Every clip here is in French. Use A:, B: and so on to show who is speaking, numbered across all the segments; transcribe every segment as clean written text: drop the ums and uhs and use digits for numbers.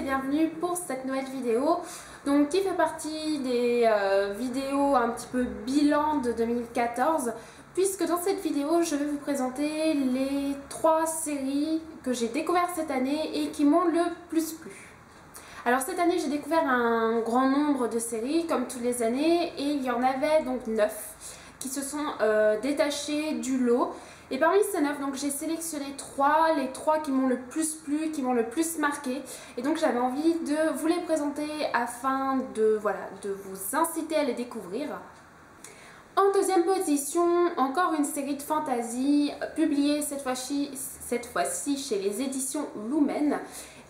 A: bienvenue pour cette nouvelle vidéo donc qui fait partie des vidéos un petit peu bilan de 2014, puisque dans cette vidéo je vais vous présenter les 3 séries que j'ai découvertes cette année et qui m'ont le plus plu. Alors cette année j'ai découvert un grand nombre de séries comme toutes les années, et il y en avait donc 9 qui se sont détachées du lot. Et parmi ces 9, donc j'ai sélectionné les 3 qui m'ont le plus plu, qui m'ont le plus marqué. Et donc j'avais envie de vous les présenter afin de vous inciter à les découvrir. En deuxième position, encore une série de fantasy publiée cette fois-ci chez les éditions Lumen.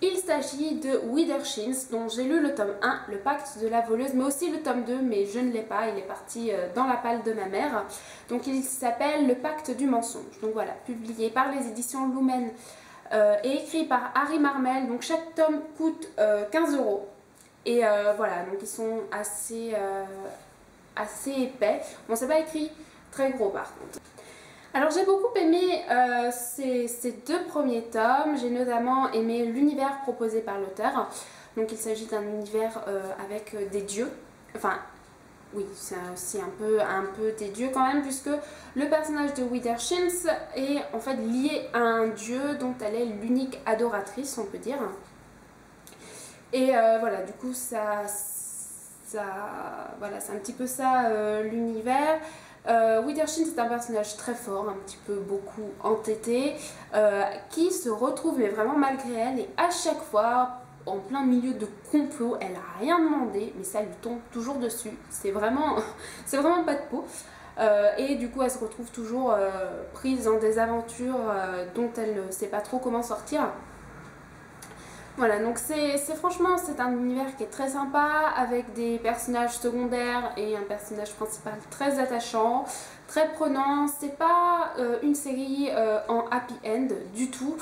A: Il s'agit de Withershins, dont j'ai lu le tome 1, Le Pacte de la Voleuse, mais aussi le tome 2, mais je ne l'ai pas, il est parti dans la palle de ma mère. Donc il s'appelle Le Pacte du Mensonge. Donc voilà, publié par les éditions Lumen et écrit par Harry Marmel. Donc chaque tome coûte 15 €. Et voilà, donc ils sont assez épais. Bon, c'est pas écrit très gros par contre. Alors j'ai beaucoup aimé ces 2 premiers tomes. J'ai notamment aimé l'univers proposé par l'auteur. Donc il s'agit d'un univers avec des dieux. Enfin, oui, c'est aussi un peu des dieux quand même, puisque le personnage de Withershins est en fait lié à un dieu dont elle est l'unique adoratrice, on peut dire. Et voilà, du coup voilà, c'est un petit peu ça l'univers. Withershins est un personnage très fort, un petit peu beaucoup entêté, qui se retrouve mais vraiment malgré elle, et à chaque fois en plein milieu de complot, elle n'a rien demandé mais ça lui tombe toujours dessus. C'est vraiment pas de peau. Et du coup elle se retrouve toujours prise dans des aventures dont elle ne sait pas trop comment sortir. Voilà, donc franchement c'est un univers qui est très sympa, avec des personnages secondaires et un personnage principal très attachant, très prenant. C'est pas une série en happy end du tout.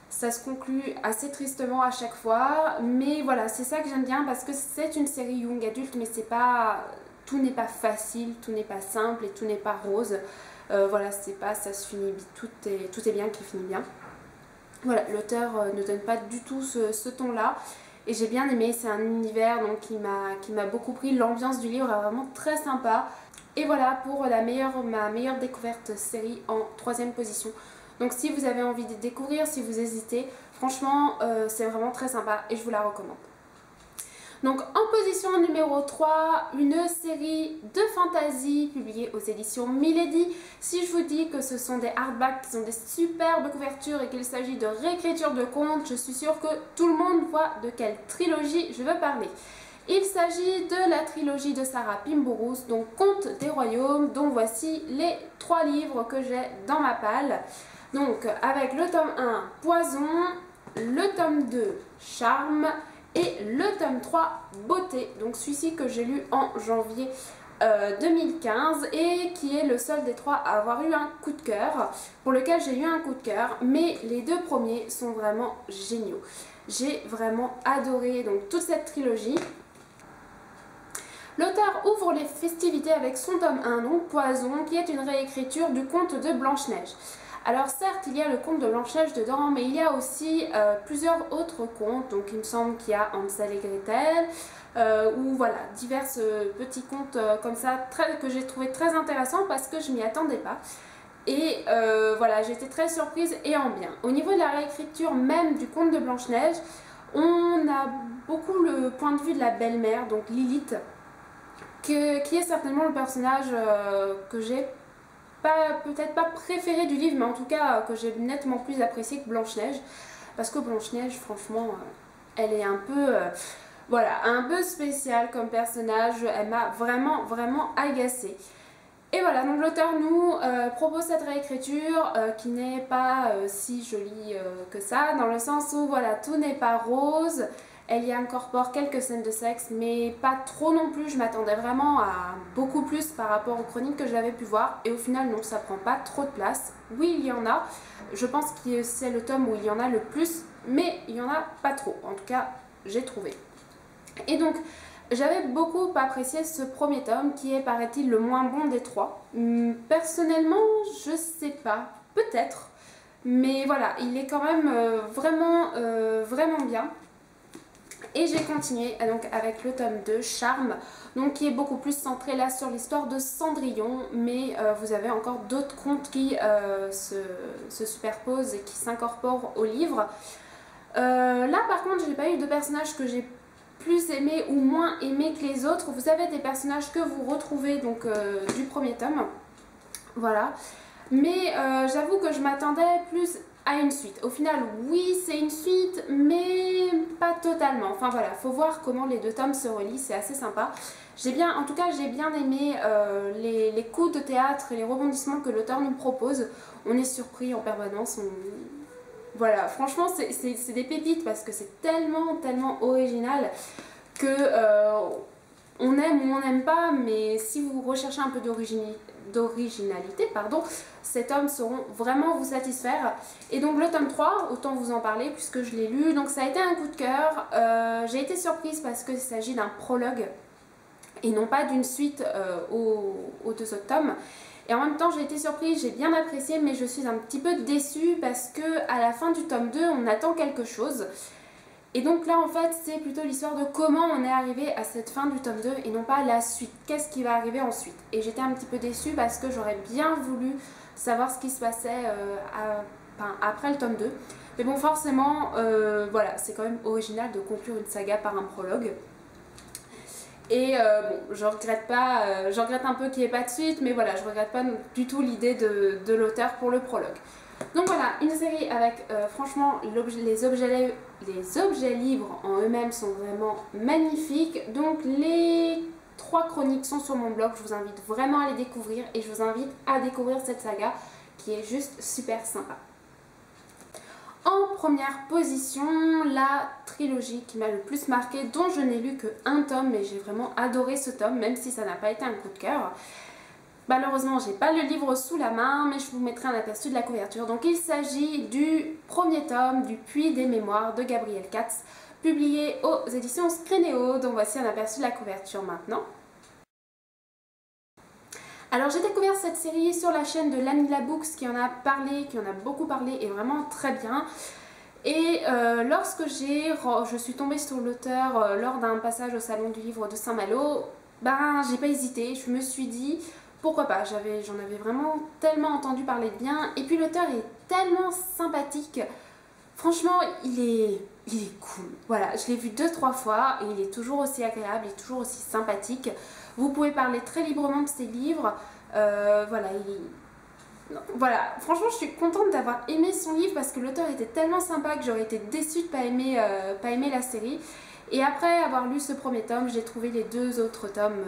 A: Ça se conclut assez tristement à chaque fois, mais voilà, c'est ça que j'aime bien, parce que c'est une série young adulte, mais tout n'est pas facile, tout n'est pas simple et tout n'est pas rose. Voilà, c'est pas ça se finit, tout est bien qui finit bien. Voilà, l'auteur ne donne pas du tout ce ton-là, et j'ai bien aimé. C'est un univers donc qui m'a beaucoup pris. L'ambiance du livre est vraiment très sympa. Et voilà pour ma meilleure découverte série en 3e position. Donc si vous avez envie de découvrir, si vous hésitez, franchement c'est vraiment très sympa et je vous la recommande. Donc en position numéro 3, une série de fantasy publiée aux éditions Milady. Si je vous dis que ce sont des hardbacks qui sont des superbes couvertures et qu'il s'agit de réécriture de contes, je suis sûre que tout le monde voit de quelle trilogie je veux parler. Il s'agit de la trilogie de Sarah Pimborous, donc Contes des Royaumes, dont voici les 3 livres que j'ai dans ma palle. Donc avec le tome 1, Poison, le tome 2, Charme, et le tome 3, Beauté, donc celui-ci que j'ai lu en janvier 2015 et qui est le seul des 3 à avoir eu un coup de cœur, pour lequel j'ai eu un coup de cœur, mais les 2 premiers sont vraiment géniaux. J'ai vraiment adoré donc toute cette trilogie. L'auteur ouvre les festivités avec son tome 1, donc Poison, qui est une réécriture du conte de Blanche-Neige. Alors certes, il y a le conte de Blanche-Neige dedans, mais il y a aussi plusieurs autres contes. Donc il me semble qu'il y a Hansel et Gretel, ou voilà, divers petits contes comme ça, que j'ai trouvé très intéressants parce que je m'y attendais pas. Et voilà, j'ai été très surprise et en bien. Au niveau de la réécriture même du conte de Blanche-Neige, on a beaucoup le point de vue de la belle-mère, donc Lilith, qui est certainement le personnage que j'ai peut-être pas préféré du livre, mais en tout cas que j'ai nettement plus apprécié que Blanche-Neige, parce que Blanche-Neige, franchement, elle est un peu voilà, un peu spéciale comme personnage. Elle m'a vraiment agacée. Et voilà, donc l'auteur nous propose cette réécriture qui n'est pas si jolie que ça, dans le sens où voilà, tout n'est pas rose. Elle y incorpore quelques scènes de sexe, mais pas trop non plus. Je m'attendais vraiment à beaucoup plus par rapport aux chroniques que j'avais pu voir. Et au final, non, ça prend pas trop de place. Oui, il y en a. Je pense que c'est le tome où il y en a le plus, mais il y en a pas trop. En tout cas, j'ai trouvé. Et donc, j'avais beaucoup apprécié ce premier tome, qui est, paraît-il, le moins bon des 3. Personnellement, je sais pas. Peut-être. Mais voilà, il est quand même vraiment bien. et j'ai continué donc avec le tome 2, Charme, donc qui est beaucoup plus centré là sur l'histoire de Cendrillon, mais vous avez encore d'autres contes qui se superposent et qui s'incorporent au livre. Là par contre je n'ai pas eu de personnages que j'ai plus aimé ou moins aimé que les autres. Vous avez des personnages que vous retrouvez donc du premier tome, voilà, mais j'avoue que je m'attendais plus à une suite. Au final oui c'est une suite mais pas totalement, enfin voilà, faut voir comment les deux tomes se relient, c'est assez sympa. En tout cas j'ai bien aimé les coups de théâtre et les rebondissements que l'auteur nous propose. On est surpris en permanence, voilà, franchement c'est des pépites parce que c'est tellement original que on aime ou on n'aime pas, mais si vous recherchez un peu d'originalité, pardon, ces tomes sauront vraiment vous satisfaire. Et donc le tome 3, autant vous en parler puisque je l'ai lu, donc ça a été un coup de cœur. J'ai été surprise parce qu'il s'agit d'un prologue et non pas d'une suite aux deux autres tomes. Et en même temps j'ai été surprise, j'ai bien apprécié, mais je suis un petit peu déçue parce que à la fin du tome 2 on attend quelque chose. Et donc là en fait c'est plutôt l'histoire de comment on est arrivé à cette fin du tome 2 et non pas la suite, qu'est-ce qui va arriver ensuite. Et j'étais un petit peu déçue parce que j'aurais bien voulu savoir ce qui se passait après le tome 2. Mais bon forcément voilà, c'est quand même original de conclure une saga par un prologue. Et bon, je regrette un peu qu'il n'y ait pas de suite, mais voilà, je regrette pas du tout l'idée de l'auteur pour le prologue. Donc voilà, une série avec franchement les objets livres en eux-mêmes sont vraiment magnifiques. Donc les 3 chroniques sont sur mon blog, je vous invite vraiment à les découvrir et je vous invite à découvrir cette saga qui est juste super sympa. En première position, la trilogie qui m'a le plus marqué, dont je n'ai lu que un tome, mais j'ai vraiment adoré ce tome, même si ça n'a pas été un coup de cœur. Malheureusement, j'ai pas le livre sous la main, mais je vous mettrai un aperçu de la couverture. Donc il s'agit du premier tome du Puits des Mémoires de Gabriel Katz, publié aux éditions Scrénéo. Donc voici un aperçu de la couverture maintenant. Alors j'ai découvert cette série sur la chaîne de Lanila Books qui en a beaucoup parlé et vraiment très bien. Et lorsque je suis tombée sur l'auteur lors d'un passage au salon du livre de Saint-Malo, ben j'ai pas hésité, je me suis dit pourquoi pas, j'en avais vraiment tellement entendu parler de bien. Et puis l'auteur est tellement sympathique, franchement il est cool. Voilà, je l'ai vu 2-3 fois et il est toujours aussi agréable, il est toujours aussi sympathique. Vous pouvez parler très librement de ses livres, voilà, franchement je suis contente d'avoir aimé son livre parce que l'auteur était tellement sympa que j'aurais été déçue de pas aimer la série. Et après avoir lu ce premier tome, j'ai trouvé les 2 autres tomes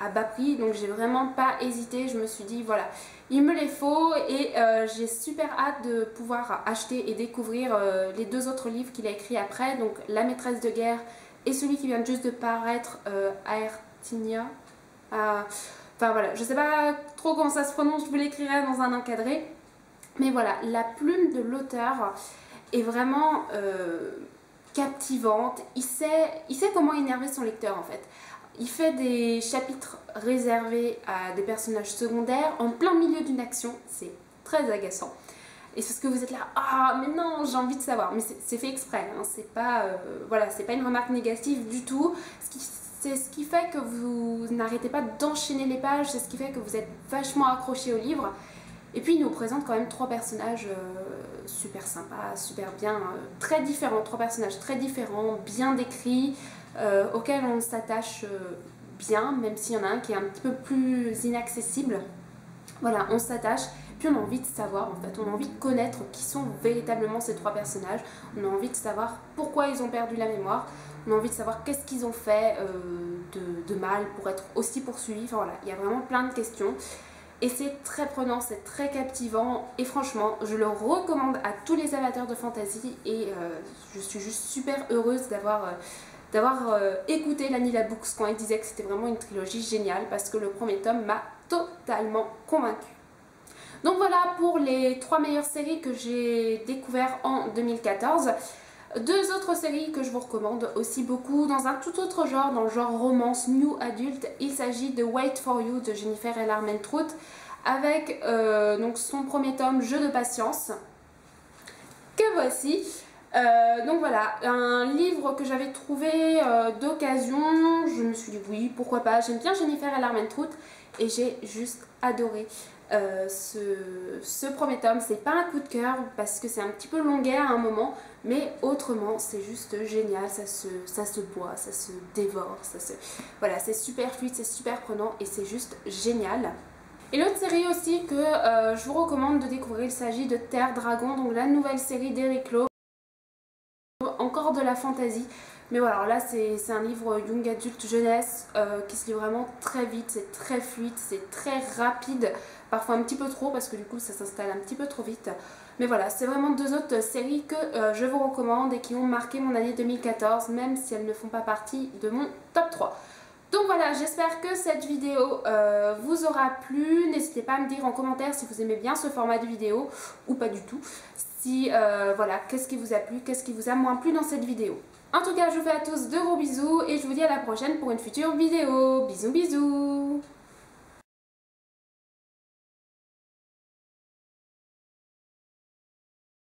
A: à bas prix, donc j'ai vraiment pas hésité, je me suis dit voilà, il me les faut et j'ai super hâte de pouvoir acheter et découvrir les 2 autres livres qu'il a écrits après, donc La maîtresse de guerre et celui qui vient juste de paraître, Aertinia. Enfin voilà, je sais pas trop comment ça se prononce, je vous l'écrirai dans un encadré. Mais voilà, la plume de l'auteur est vraiment captivante. Il sait comment énerver son lecteur en fait. Il fait des chapitres réservés à des personnages secondaires en plein milieu d'une action. C'est très agaçant. Et c'est ce que vous êtes là, ah mais non, j'ai envie de savoir. Mais c'est fait exprès, hein. C'est pas, voilà, c'est pas une remarque négative du tout. C'est ce qui fait que vous n'arrêtez pas d'enchaîner les pages, c'est ce qui fait que vous êtes vachement accroché au livre. Et puis il nous présente quand même 3 personnages super sympas, super bien, très différents, 3 personnages très différents, bien décrits, auxquels on s'attache bien, même s'il y en a un qui est un petit peu plus inaccessible. Voilà, on s'attache, puis on a envie de savoir en fait, on a envie de connaître qui sont véritablement ces 3 personnages, on a envie de savoir pourquoi ils ont perdu la mémoire, on a envie de savoir qu'est-ce qu'ils ont fait de mal pour être aussi poursuivis, enfin voilà, il y a vraiment plein de questions. Et c'est très prenant, c'est très captivant et franchement je le recommande à tous les amateurs de fantasy et je suis juste super heureuse d'avoir écouté Lanila Books quand elle disait que c'était vraiment une trilogie géniale parce que le premier tome m'a totalement convaincue. Donc voilà pour les 3 meilleures séries que j'ai découvertes en 2014. 2 autres séries que je vous recommande aussi beaucoup dans un tout autre genre, dans le genre romance new adulte. Il s'agit de Wait for You de Jennifer L. Armentrout avec donc son premier tome Jeu de patience que voici. Donc voilà, un livre que j'avais trouvé d'occasion, je me suis dit oui, pourquoi pas, j'aime bien Jennifer Armentrout et j'ai juste adoré ce premier tome. C'est pas un coup de cœur parce que c'est un petit peu longuet à un moment, mais autrement c'est juste génial, ça se boit, ça se dévore, voilà, c'est super fluide, c'est super prenant et c'est juste génial. Et l'autre série aussi que je vous recommande de découvrir, il s'agit de Terre Dragon, donc la nouvelle série d'Eric Lowe. Encore de la fantasy, mais voilà, alors là c'est un livre young adulte jeunesse qui se lit vraiment très vite, c'est très fluide, c'est très rapide, parfois un petit peu trop parce que du coup ça s'installe un petit peu trop vite. Mais voilà, c'est vraiment deux autres séries que je vous recommande et qui ont marqué mon année 2014, même si elles ne font pas partie de mon top 3. Donc voilà, j'espère que cette vidéo vous aura plu. N'hésitez pas à me dire en commentaire si vous aimez bien ce format de vidéo ou pas du tout. Si, voilà, qu'est-ce qui vous a plu, qu'est-ce qui vous a moins plu dans cette vidéo. En tout cas, je vous fais à tous de gros bisous et je vous dis à la prochaine pour une future vidéo. Bisous bisous.